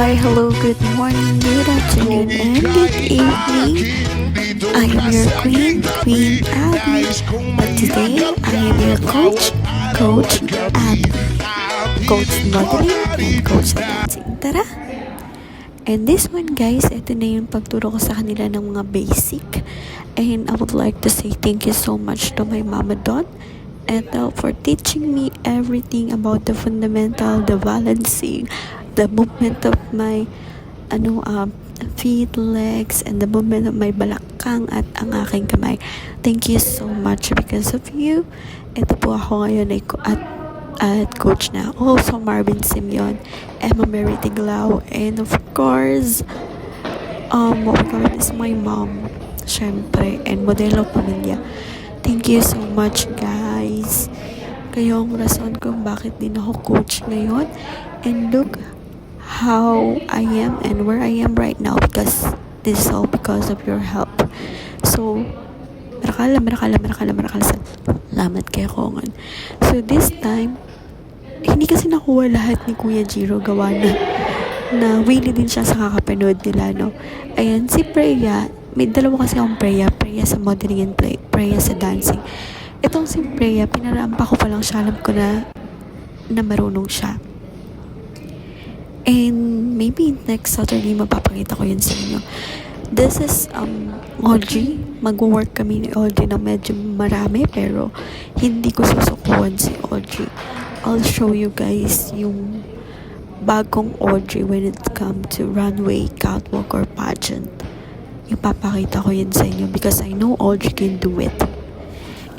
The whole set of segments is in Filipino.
Hi, hello, good morning, good afternoon, and good evening. I am your Queen Abby. But today, I am your Coach Abby. Coach modeling and Coach dancing. Tara! And this one guys, ito na yung pagturo ko sa kanila ng mga basic. And I would like to say thank you so much to my Mama Don Ethel for teaching me everything about the fundamental, the balancing, the movement of my feet, legs, and the movement of my balakang at ang aking kamay. Thank you so much because of you. Ito po ako ngayon at coach na. Also Marvin Simeon, Emma Mary Tiglao, and of course, what we call it is my mom, syempre, and Modelo Pamilya. Thank you so much guys. Kayo ang rason kung bakit din ako coach ngayon. And look how I am and where I am right now because this is all because of your help. So, marakala. Salamat kay Kongan. So, this time, hindi kasi nakuha lahat ni Kuya Jiro gawa na willing din siya sa kakapanood nila, no? Ayan, si Preya, may dalawa kasi akong Preya sa modeling and Preya sa dancing. Itong si Preya, pinarampa ko pa lang siya, alam ko na marunong siya. And maybe next Saturday mapapakita ko yun sa inyo. This is Audrey. Mag-work kami ni Audrey na medyo marami pero hindi ko susukuan si Audrey. I'll show you guys yung bagong Audrey when it comes to runway, catwalk, or pageant. Ipapakita ko yun sa inyo because I know Audrey can do it.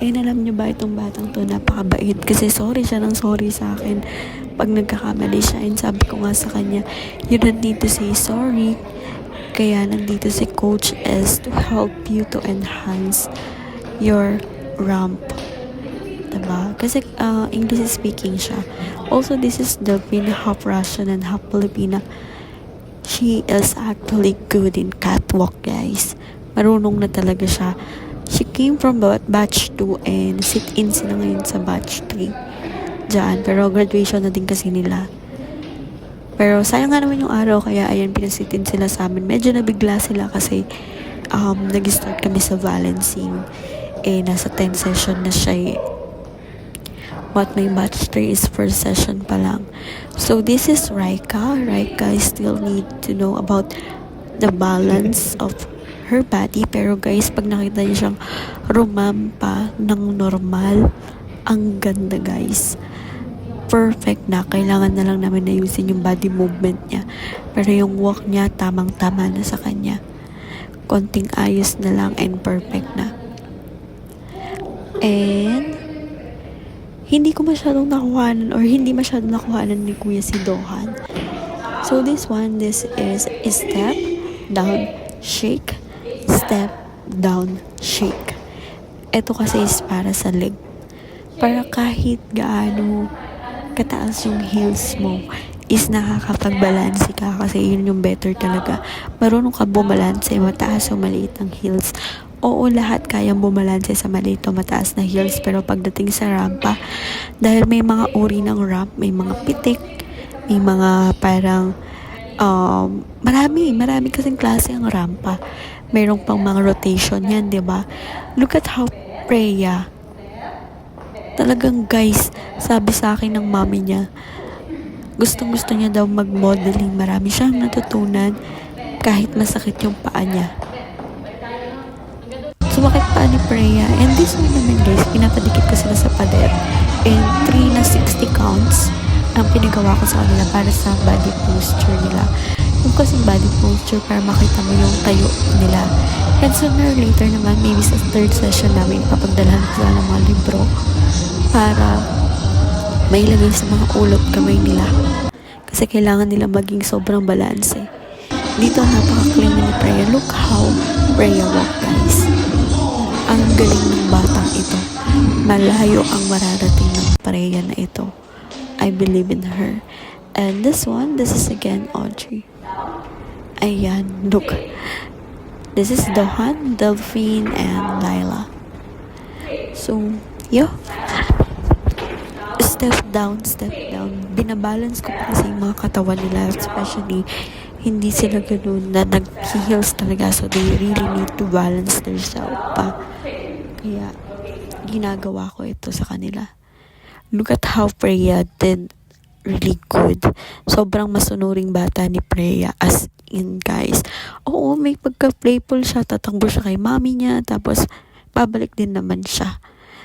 And alam nyo ba itong batang to napakabait kasi sorry siya sa akin pag nagkakamali siya, and sabi ko nga sa kanya, you don't need to say sorry, kaya nandito si coach is to help you to enhance your ramp, diba? Kasi English speaking siya. Also, this is Delphine, half Russian and half Filipina. She is actually good in catwalk guys, marunong na talaga siya. She came from batch 2 and sit-in sila ngayon sa batch 3 dyan. Pero graduation na din kasi nila. Pero sayang nga naman yung araw kaya ayan pinasitin sila sa amin. Medyo nabigla sila kasi nag-start kami sa balancing. Nasa 10 session na siya But my batch 3 is first session pa lang. So this is Raika. Raika still need to know about the balance of her body, pero guys, pag nakita niyo siyang rumampa ng normal, ang ganda guys, perfect na. Kailangan na lang namin ayusin yung body movement niya, pero yung walk niya tamang tama na sa kanya, konting ayos na lang and perfect na. And hindi masyadong nakuhanan ni Kuya si Dohan. So this is step down shake, step down shake. Ito kasi is para sa leg, para kahit gaano kataas yung heels mo is nakakapagbalanse ka kasi yun yung better talaga. Marunong ka bumalanse mataas o maliit ang heels. Oo, lahat kayang bumalanse sa maliit o mataas na heels, pero pagdating sa rampa, dahil may mga uri ng ramp, may mga pitik, may mga parang marami kasing klase ang rampa. Mayroong pang mga rotation yan, diba? Look at how Preya. Talagang guys, sabi sa akin ng mami niya, gustong-gusto niya daw mag-modeling. Marami siyang natutunan kahit masakit yung paa niya. Sumakit paa ni Preya. And this one naman guys, pinapadikit ko sila sa pader. And 3 na 60 counts ang pinagawa ko sa kanila para sa body posture nila. Yung kasing body posture para makita mo yung tayo nila. And sooner or later naman, maybe sa third session namin, papagdalahan ko sila ng mga libro para mailagay sa mga ulot kamay nila. Kasi kailangan nila maging sobrang balanse. Dito napaka-clean ni Preya. Look how Preya walk guys. Ang galing ng batang ito. Malayo ang mararating ng Preya na ito. I believe in her. And this is again Audrey. Ayan, look. This is Dohan, Delphine, and Laila. So, step down. Binabalance ko pa kasi yung mga katawan nila, especially hindi sila ganun na nag-heels talaga, so they really need to balance themselves pa. Kaya ginagawa ko ito sa kanila. Look at how Freya did really good. Sobrang masunuring bata ni Freya, as in, guys. Oo, may pagka-playful siya, tatakbo siya kay mami niya, tapos babalik din naman siya.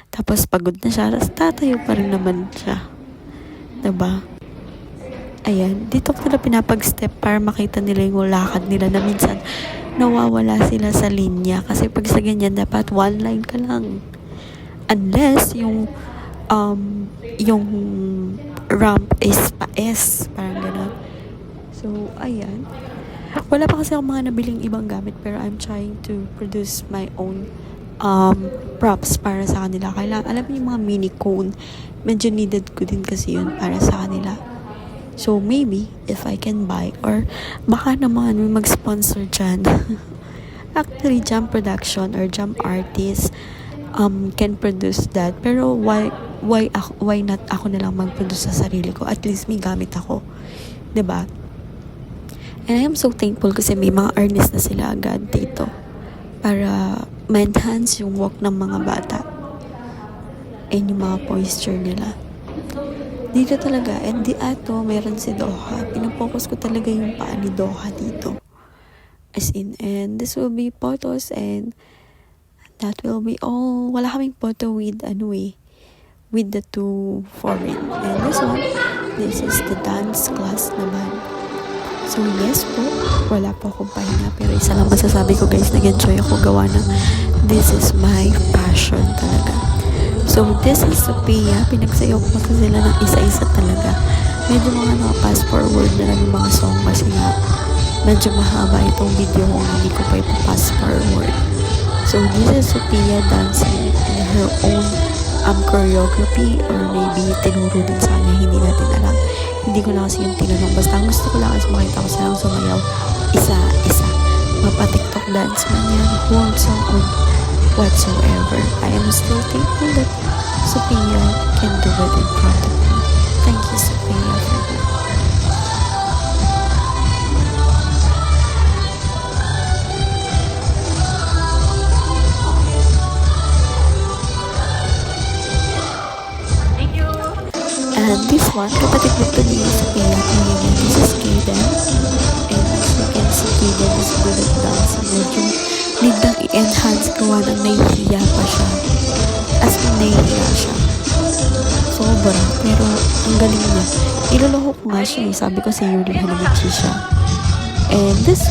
Tapos pagod na siya, tapos tatayo pa rin naman siya. Diba? Ayan, dito ko nila pinapag-step para makita nila yung lakad nila na minsan nawawala sila sa linya. Kasi pag sa ganyan, dapat one line ka lang. Unless yung ramp is pa-S, parang gano'n. So, ayan. Wala pa kasi akong mga nabiling ibang gamit, pero I'm trying to produce my own props para sa kanila. Kailangan, alam niyo yung mga mini cone, medyo needed ko din kasi yun para sa kanila. So, maybe, if I can buy, or baka naman may mag-sponsor dyan. Actually, Jam Production or Jam Artist can produce that. Pero why not ako na lang mag-produce sa sarili ko? At least may gamit ako. 'Di ba? And I am so thankful kasi may mga artists na sila agad dito para ma-enhance yung walk ng mga bata and yung mga posture nila. Dito talaga, and di ato, meron si Doha. Pinapokus ko talaga yung paa ni Doha dito. As in, and this will be photos, and that will be all. Wala kaming photo with, with the two foreign. And this is the dance class naman. So, yes po, wala po akong pahinga. Pero isa lang masasabi ko, guys, nag-enjoy ako gawa ng this is my passion talaga. So, this is Sophia. Pinagsayaw ko kasi sila ng isa-isa talaga. Medyo mga fast forward na lang yung mga song kasi nga medyo mahaba itong video kung hindi ko pa ipa-fast forward. So, this is Sophia dancing in her own choreography, or maybe tinuro din sa kanya, hindi natin alam. Hindi ko na kasi yung tinanong. Basta ang gusto ko lang is makita ko silang sumayaw isa-isa. Mapa-TikTok dance man yan, whole song or whatsoever. I am still thankful that Sophia can do it in front of me. Thank you, Sophia, for that. And this one, kapatid nito ni Sophia, this is Kaden. And as you can see, Kaden is good at dancing. Medyo need nang i-enhance gawa ng nahihiya pa siya. As in, nahihiya siya. Sobra. Pero, ang galing niya. Iloloko ko nga siya. Sabi ko si Yuli Hanamichi siya. And this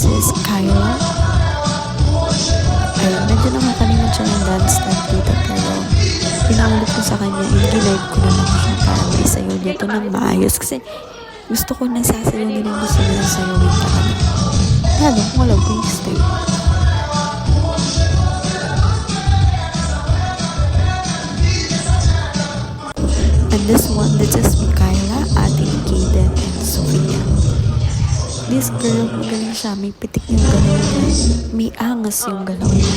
is Kyla. Ayun, medyo nakakalimot siya ng dance step dito. Pero, pinaulit ko sa kanya, in-guide ko na lang siya para maisayaw niya ito ng maayos. Kasi gusto ko na sasayaw nila yung gusto nila sayawin talaga. Lalo, walang wasted. And this is Mikaela, Ate Kaden, and Sophia. This girl, magaling siya. May pitik yung galaw niya. May angas yung galaw niya.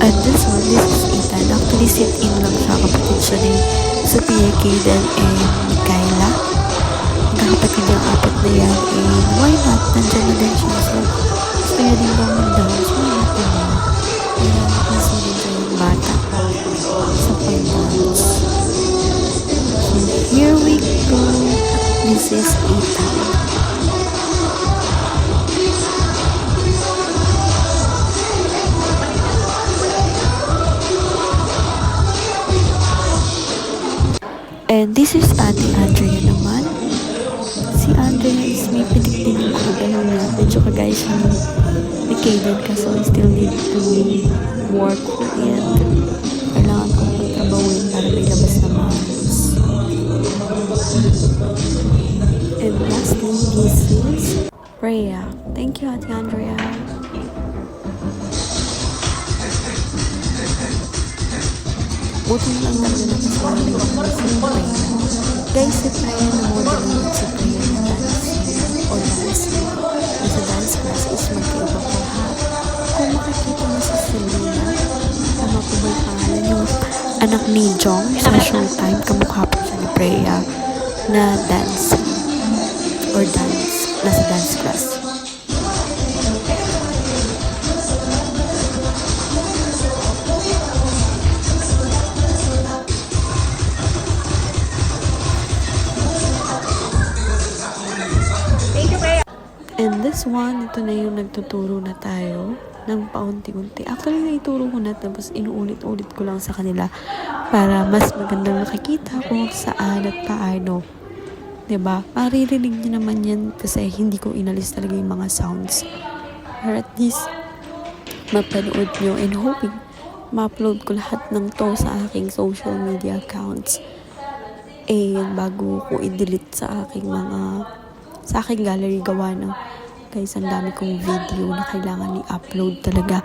And this is Ethan. Actually, sit-in lang siya. Kapatid siya ni Sophia, Kaden, and Mikaela. Magkakapatid yung apat na yan. And why not? Nandiyan na din siya. So, gusto niya din bang mag-dance? Why not naman? Kaya kasi din siya yung bata sa pag-dance. So, here we go. This is Ethan. And this is Ate Andrea naman. Si Andrea is may pitik din yung kagalaw niya. Medyo kagaya siya ni Kaden, kaso I still need to work and kailangan kong pagtrabawin para may labas na maayos. And lastly, this is Freya. Thank you, Ate Andrea. Buti lang talaga na kasi si Freya. Guys, si Freya na model naman si Freya na dancing o dancing. Nasa anak ni Jong sa Showtime. Kamukha po siya ni Freya na dance or dance, nasa dance class. And this one, ito na yung nagtuturo na tayo ng paunti-unti. Actually, naituro ko na tapos inuulit-ulit ko lang sa kanila para mas magandang nakikita kung saan at paano. Diba? Maririnig nyo naman yan kasi hindi ko inalis talaga yung mga sounds. Or at least, mapanood nyo and hoping ma-upload ko lahat ng to sa aking social media accounts. And bago ko i-delete sa aking gallery gawa ng guys, ang dami kong video na kailangan i-upload talaga.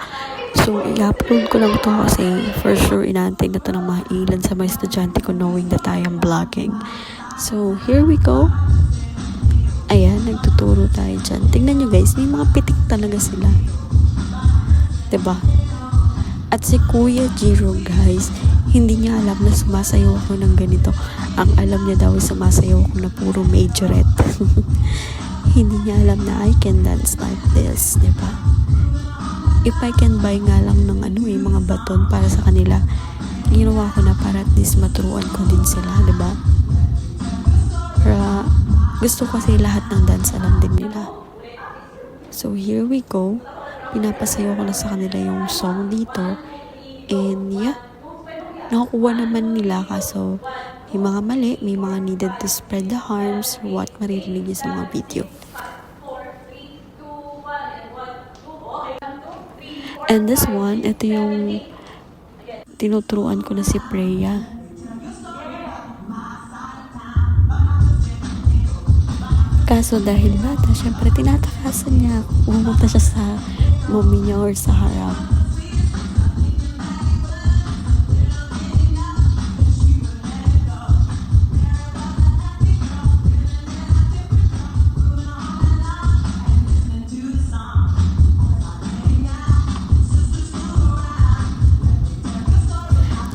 So, i-upload ko lang to kasi for sure inaantay na to ng mga ilan sa mga estudyante ko knowing that I am vlogging. So, here we go. Ayan, nagtuturo tayo dyan. Tingnan nyo guys, may mga pitik talaga sila. Diba? At si Kuya Jiro guys, hindi niya alam na sumasayaw ako ng ganito. Ang alam niya daw ay sumasayaw ako na puro majorette. Hindi niya alam na I can dance like this, diba? If I can buy nga lang ng mga baton para sa kanila, ginawa ko na para at least maturuan ko din sila, diba? Para gusto ko kasi lahat ng dance alam din nila. So here we go. Pinapasayaw ko na sa kanila yung song dito. And yeah, nakukuha naman nila kaso may mga mali, may mga needed to spread the harms, what maririnig niyo sa mga video. And this one, ito yung tinuturuan ko na si Freya. Kaso dahil bata, syempre tinatakasan niya ako. Pumunta siya sa mommy niya or sa harap.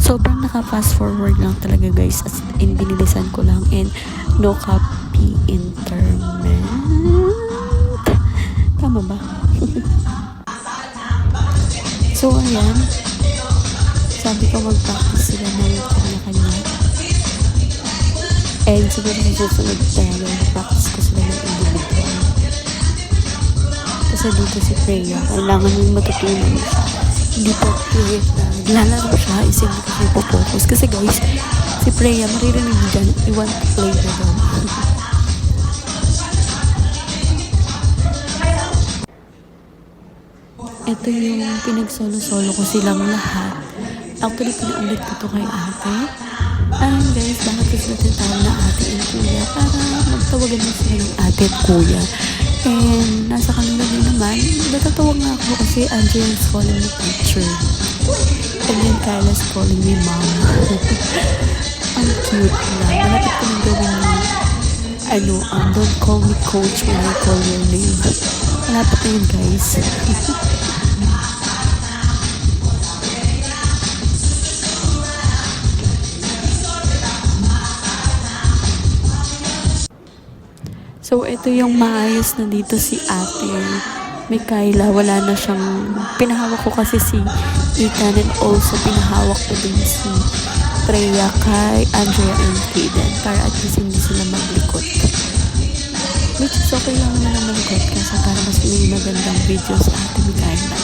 Sobrang naka-fast forward lang talaga guys, as in binilisan ko lang and no copy internet. Tama ba? So ayan, sabi ko mag-practice sila ng kanya-kanya. And siguro sa susunod talaga mag-practice ko sila ng individual. Kasi dito si Freya, kailangan yung matutunan siya. Hindi po clear na naglalaro siya, isip ko siya po-focus. Kasi guys, si Freya, maririnig dyan, I want to play na daw. Ito yung pinag-solo-solo ko silang lahat. Actually, pinaulit ko to kay ate. And guys, bakit kasi natin tawag na ate and kuya? Para magtawagan na sila ng ate at kuya. And nasa kanila din naman, natatawag na ako kasi Angela is calling me teacher. And then Kyla's calling me mom. Ang cute na. Malapit ko nang gawin don't call me coach when I call your name. Malapit na yun guys. So, ito yung maayos na dito si ate. May Kyla, wala na siyang... Pinahawak ko kasi si Ethan and also pinahawak ko din si Freya kay Andrea and Kaden para at least hindi sila maglikot. Which is okay lang naman malikot kasi para mas may magandang video sa ate ni Kyla.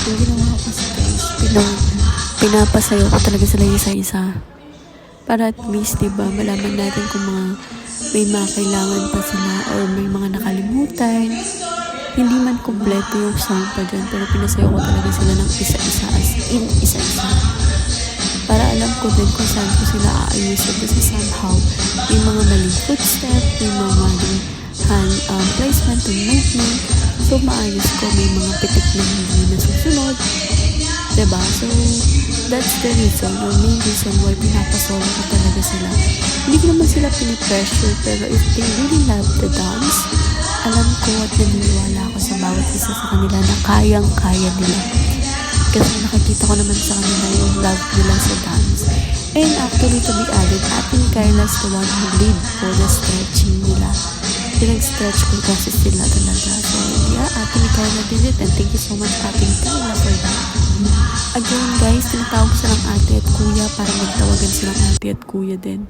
Yung ginawa ko kasi guys, pinapasayo ko talaga sila isa-isa. Para at least, diba, malaman natin kung may mga kailangan pa sila or may mga nakalimutan. Hindi man kompleto yung song pa dyan, pero pinasayo ko talaga sila ng isa-isa as in isa-isa. Para alam ko din kung saan ko sila aayusin kasi somehow may mga maling footstep, may mga maling hand placement and movement. So, maayos ko, may mga pitik na hindi nasusunod. Diba? So, that's the reason or main reason why pinapasolo ko talaga sila. Hindi ko naman sila pinipressure, pero if they really love the dance, alam ko at naniniwala ako sa bawat isa sa kanila na kayang-kaya nila. Kasi nakikita ko naman sa kanila yung love nila sa dance. And actually, to be added, Ate Kayla's the one who lead for the stretching nila. Pinag-stretch ko kasi sila talaga. So, yeah, Ate Kayla did it. And thank you so much, Ate Kayla, for that. Again, guys, tinatawag silang ate at kuya para magtawagan silang ate at kuya din.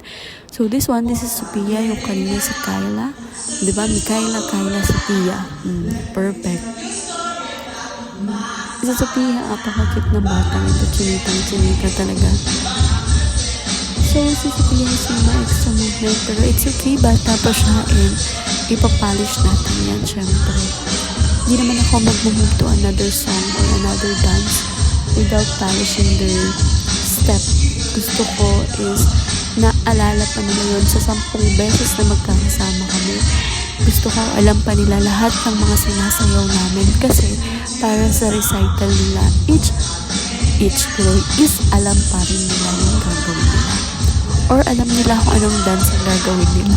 So, this is Sophia, yung kanina si Kayla. Diba? Mikaela, Kayla, Sophia. Perfect. Si Sophia, apakakit na bata. Ito, chinitang-chinita talaga. So, si Sophia is may extra movement. Pero it's okay, bata pa siya. And ipapolish natin yan, syempre. Hindi naman ako mag-move to another song or another dance without polishing the step. Gusto ko is naalala pa nila yun sa 10 beses na magkakasama kami. Gusto ko alam pa nila lahat ng mga sinasayaw namin kasi para sa recital nila, each girl is alam pa rin nila yung gagawin nila. Or alam nila kung anong dance ang gagawin nila.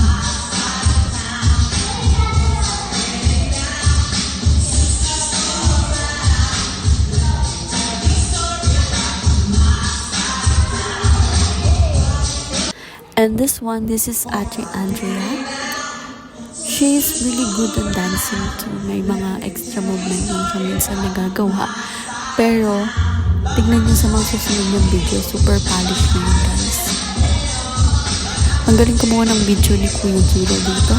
And this is Ate Andrea. She is really good on dancing too. May mga extra movement lang siya minsan nagagawa. Pero, tignan niyo sa mga susunod ng video, super polish na yun, guys. Ang galing kumuha ng video ni Kuya Jiro dito.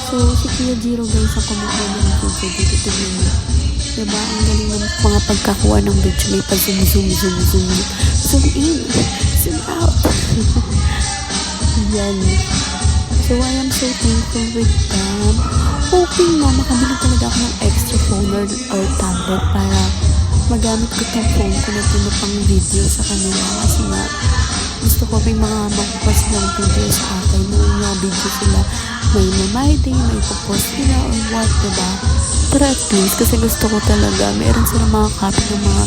So, si Kuya Jiro, guys, ang kumuha ng video dito. Tignan niyo. Diba? Ang galing ng mga pagkakuha ng video. May pa-zoom, zoom, zoom, zoom. Zoom in. Zoom out. Yan. So, I am so thankful with them. Hoping na makabili talaga ako ng extra phone or tablet para magamit ko itong phone ko na pang video sa kanila. Kasi nga, gusto ko may mga magpost ng video sa akin. May mga video sila. May day, may post nila or what, diba? Pero at least, kasi gusto ko talaga, meron sila mga copy ng mga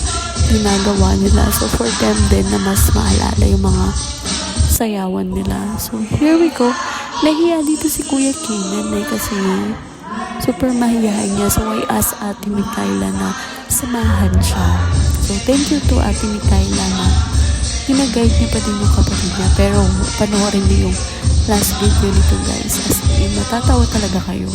ginagawa nila. So, for them din na mas maalala yung mga sayawan nila. So, here we go. Nahiya dito si Kuya Kenan kasi super mahiyain niya. So, I asked Ate Mikaela na samahan siya. So, thank you to Ate Mikaela na ginaguide niya pa din yung kapatid niya. Pero, panoorin niyo yung last video nito, guys. As in, matatawa talaga kayo.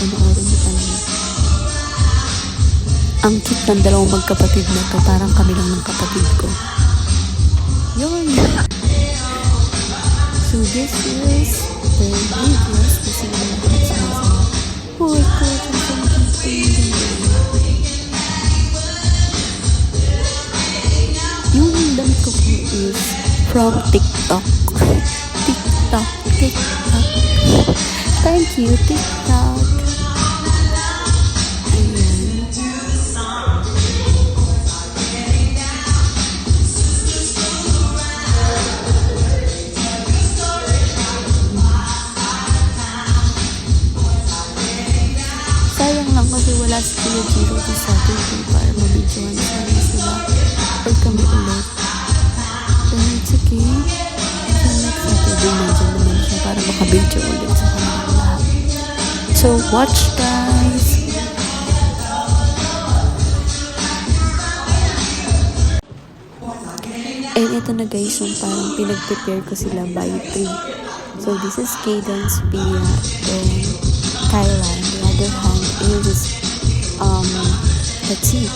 Panoorin mo talaga. Ang cute ng dalawang magkapatid na to. Parang kami lang ng kapatid ko. Yun. So this is the videos kasi naman ako nagsasama. Oh my God, ang sarap. Yung damit ko po is from TikTok. TikTok. Thank you, TikTok. Sayang lang kasi wala si Kuya Jiro this Saturday para mabidyohan sila or kami ulit. But it's okay. So next Saturday nandiyan naman siya para makabidyo ulit sa kanila lahat. So watch, guys! And ito na, guys, yung parang pinag-prepare ko sila by 3. So this is Cadence, Pia, and Kyla. On the other hand is let's see.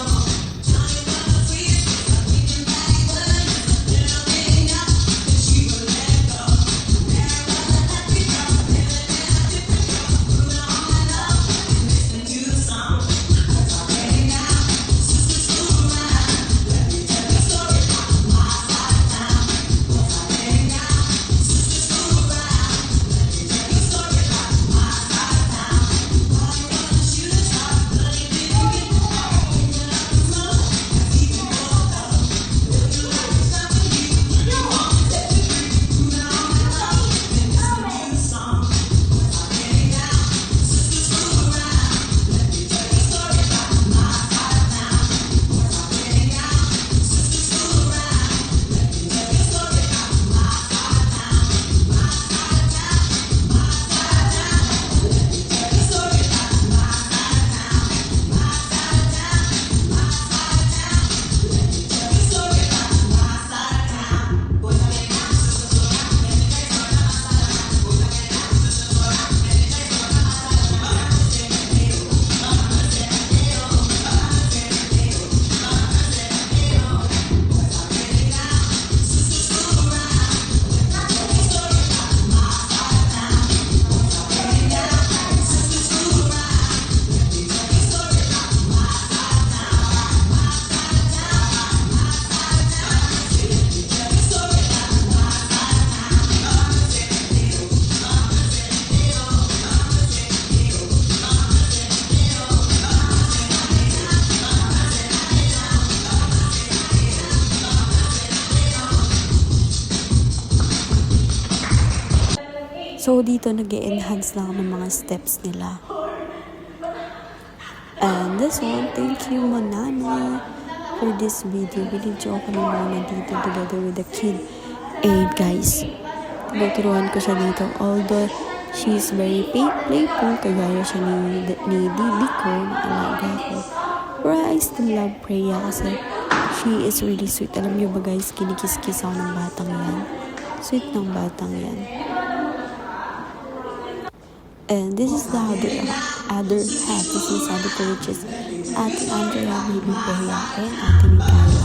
So, dito nag-e-enhance lang ng mga steps nila. And this one, thank you Manana for this video. Binidyo ako ng muna dito together with the kid. And guys, tinuturuan ko siya dito. Although she's very playful, kagaya siya ni Bibi ko, na alaga ko. Pero I still love Freya kasi she is really sweet. Alam niyo ba guys, kinikis-kis ako ng batang yan. Sweet ng batang yan. And this is the other half. This is Ate ko, which is Ate Andrea, Bibi Freya, and Ate Mikaya.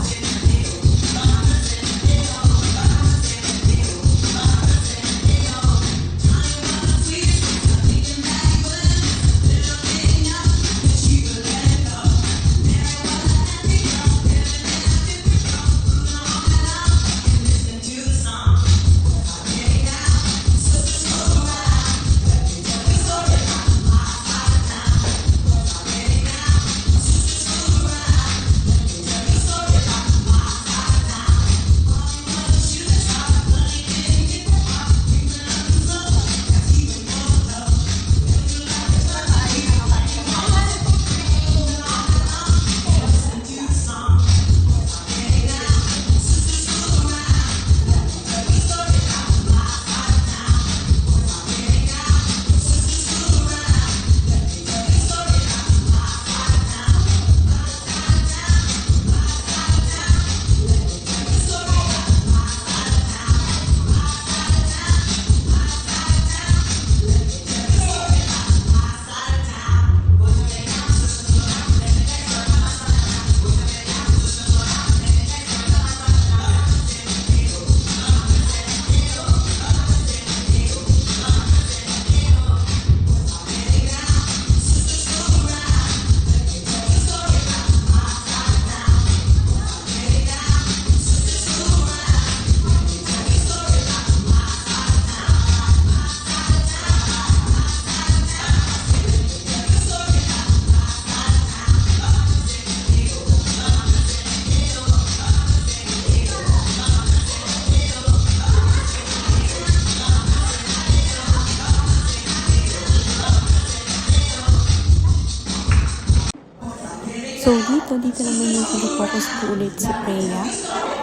So, dito naman yung focus ko ulit si Freya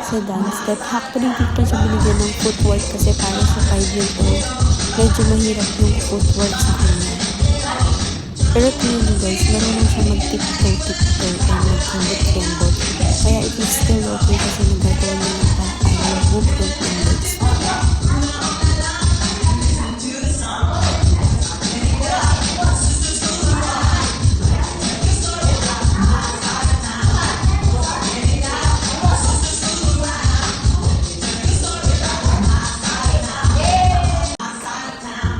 sa dance. That actually, dito siya binigyan ng footwork kasi para sa 5-year-old, medyo mahirap yung footwork sa kanya. Pero clearly guys, marunong siya mag-tiptoe and mag-kembot-kembot. Kaya it is still okay kasi nagagawa niya ng parang yung movement ng legs.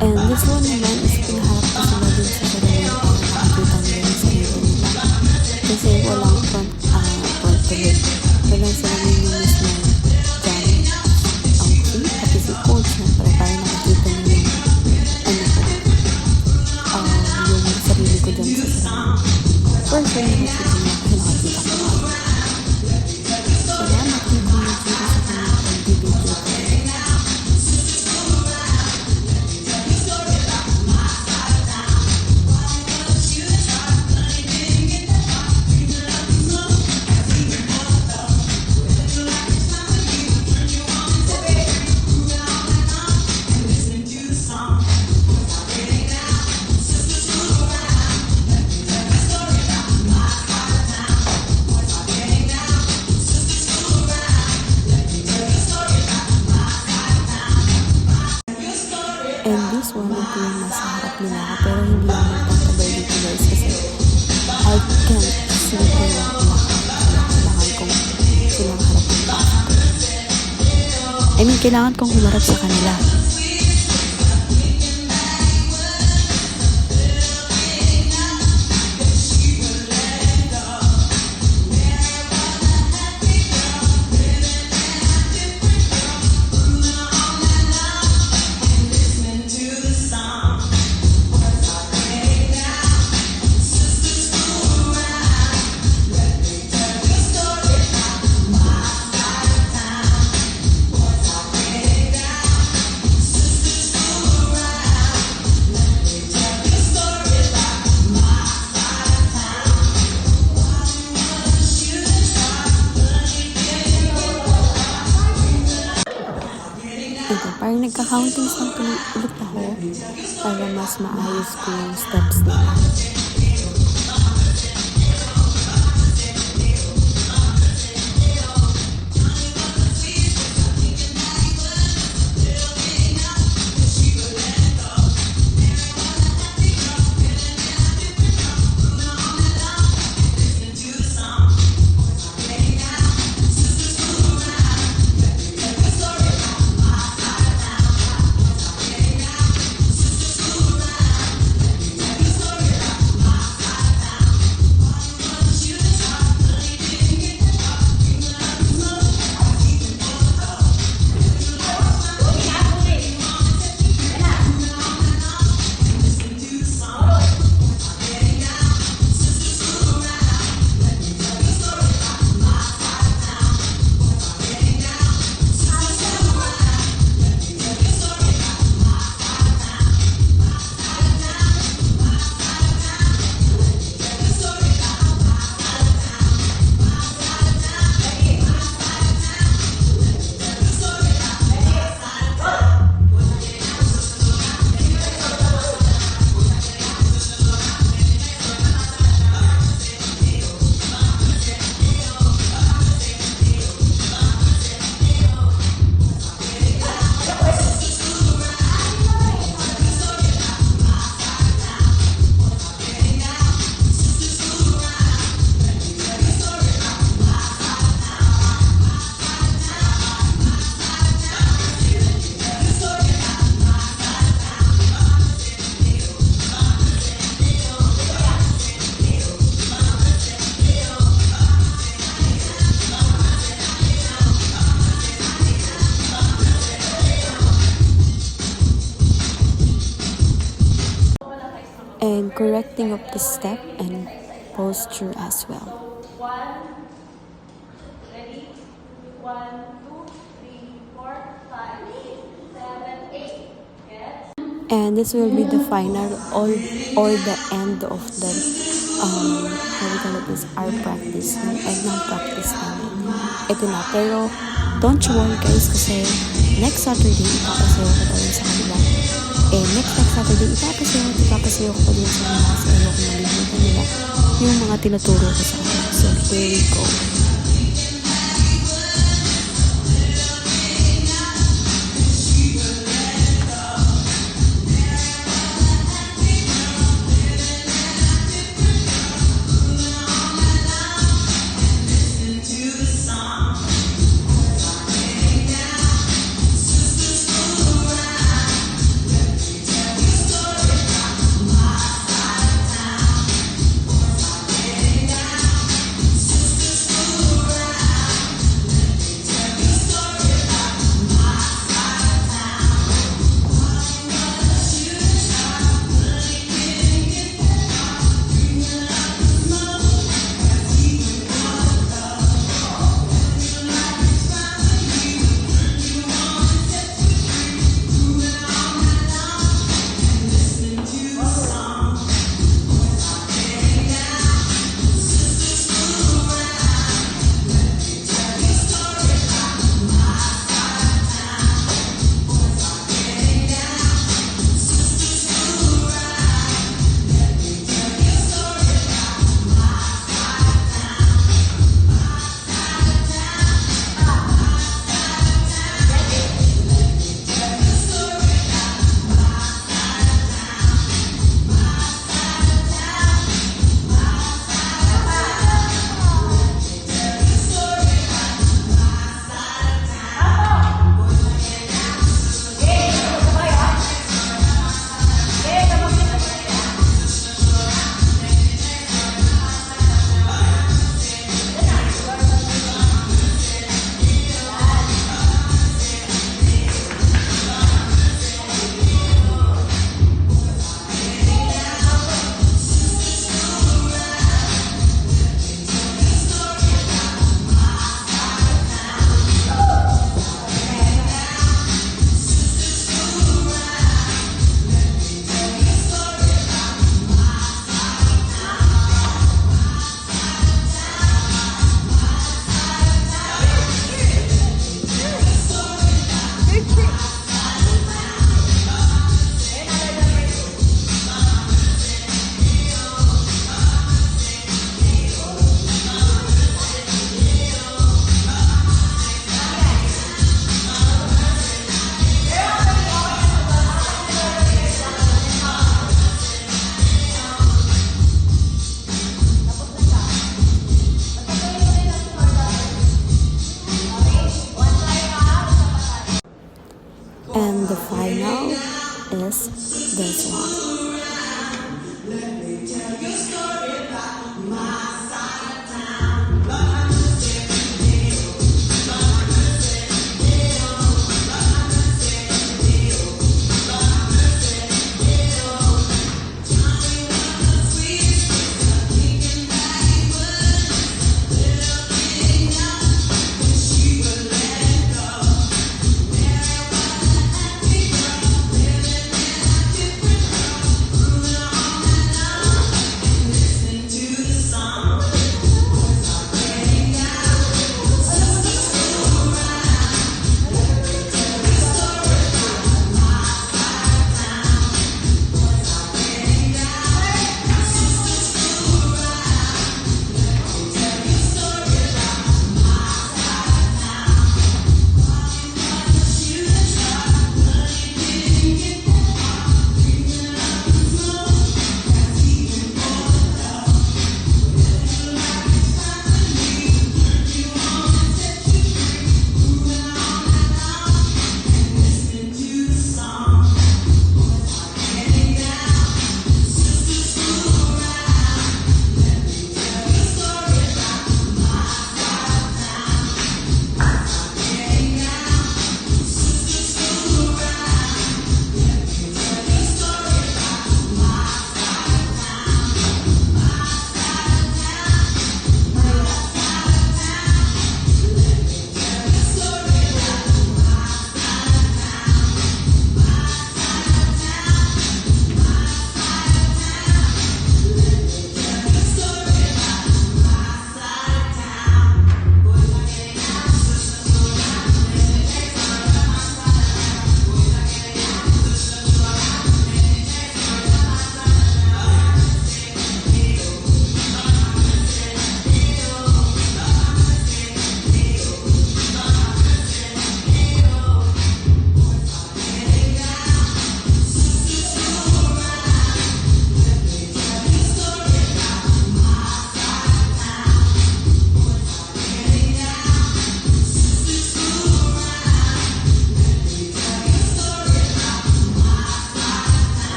And this one naman is pinaharap ko sila din sa sarili para makikita nila yung sarili nila. Kasi walang front to look. Walang sila yung news na dyan ang team. Pati si coach syempre para makikita nila yung sarili ko dyan sa sarili. For sure, nakikita nila kasi nakikita ko. Salamat yung community sa kanyang pagbibigay. And this one, ito yung nasa harap nila ako. Pero hindi ako comfortable dito guys kasi I can't see them kailangan kong silang harapin pa. Kailangan kong humarap sa kanila. Ito, parang nagka-countings lang ulit ako para mas maayos ko yung steps nila. And correcting of the step and posture as well. 1, ready? 1, 2, 3, 4, 5, 7, 8. Yes? And this will be the final or the end of the how we call it this, our practice, end ng practice namin. Ito na, pero don't you worry guys, kasi next Saturday ipapasayo ko pa rin sa kanila. Next Saturday ipapasayo ko pa din sa kanila kasi ayoko malimutan nila yung mga tinuturo ko sa kanila. So here we go. And the final is this one.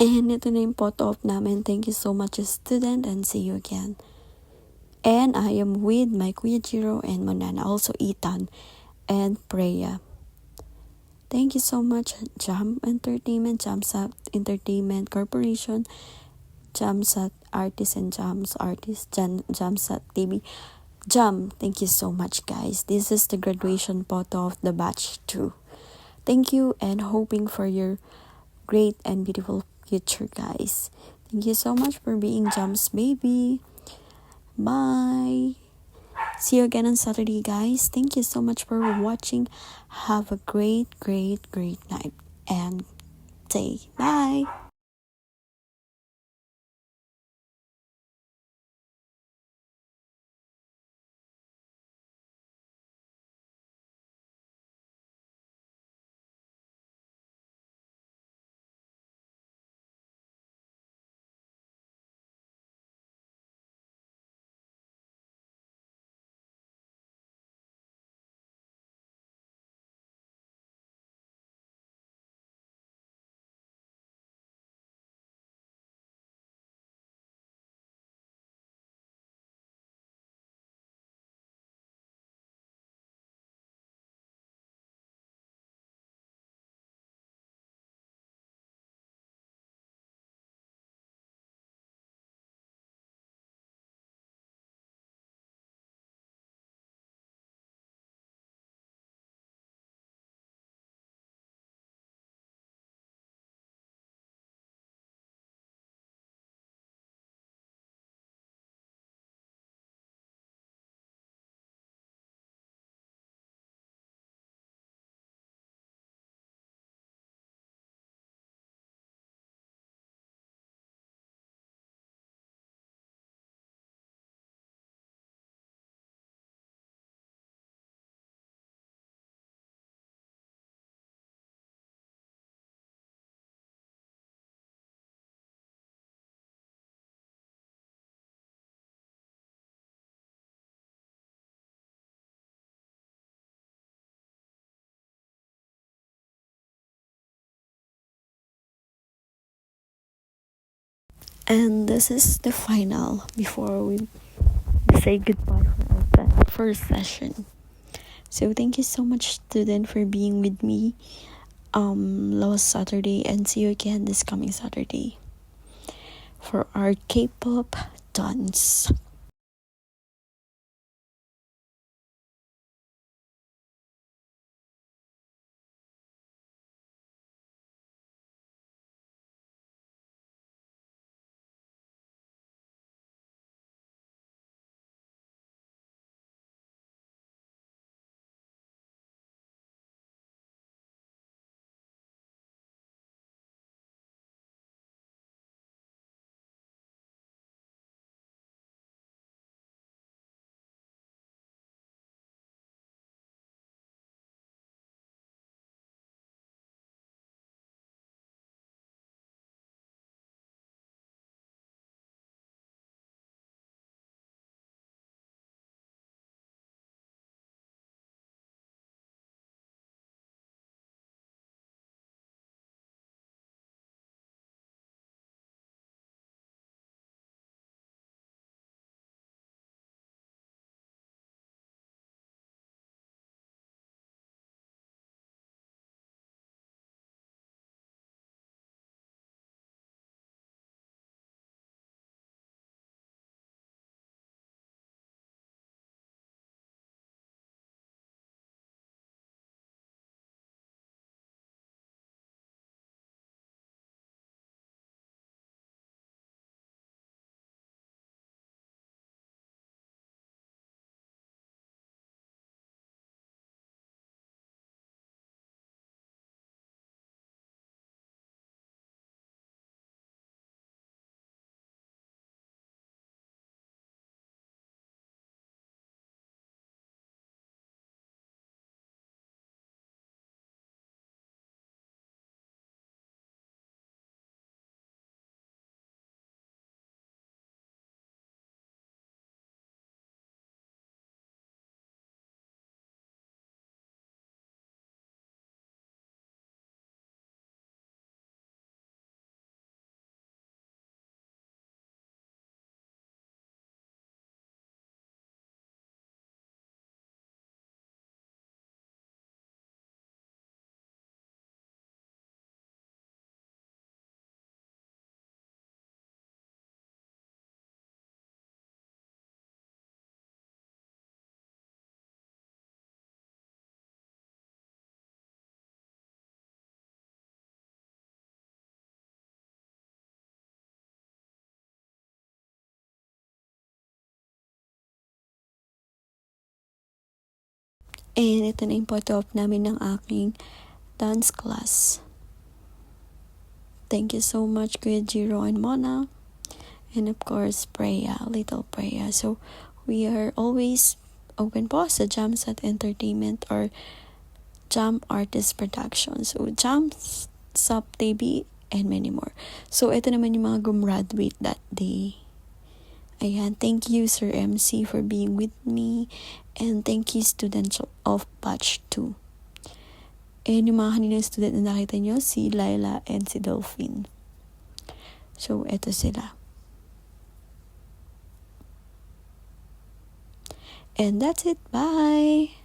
And ito na yung photo op namin. Thank you so much, student, and see you again. And I am with my Kuya Jiro and Manana, also Ethan and Preya. Thank you so much, Jam Entertainment, Jamsat Entertainment Corporation, Jamsat Artists and Jams Artists, Jamsat TV. Jam, thank you so much, guys. This is the graduation photo of the batch 2. Thank you and hoping for your great and beautiful future, guys. Thank you so much for being Jam's baby. Bye. See you again on Saturday, guys. Thank you so much for watching. Have a great night and day. Bye. And this is the final before we say goodbye for our first session. So thank you so much, student, for being with me last Saturday, and see you again this coming Saturday for our K-pop dance. And ito na yung photo op namin ng aking dance class. Thank you so much, Kuya Jiro and Mona. And of course, Preya, little Preya. So, we are always open po sa Jamsat Entertainment or Jam Artist Production. So, Jam Sub TV and many more. So, ito naman yung mga gumraduate that day. Ayan, thank you Sir MC for being with me. And thank you students of Batch 2. And yung mga kaninang student na nakita nyo, si Laila and si Dolphin. So, eto sila. And that's it. Bye!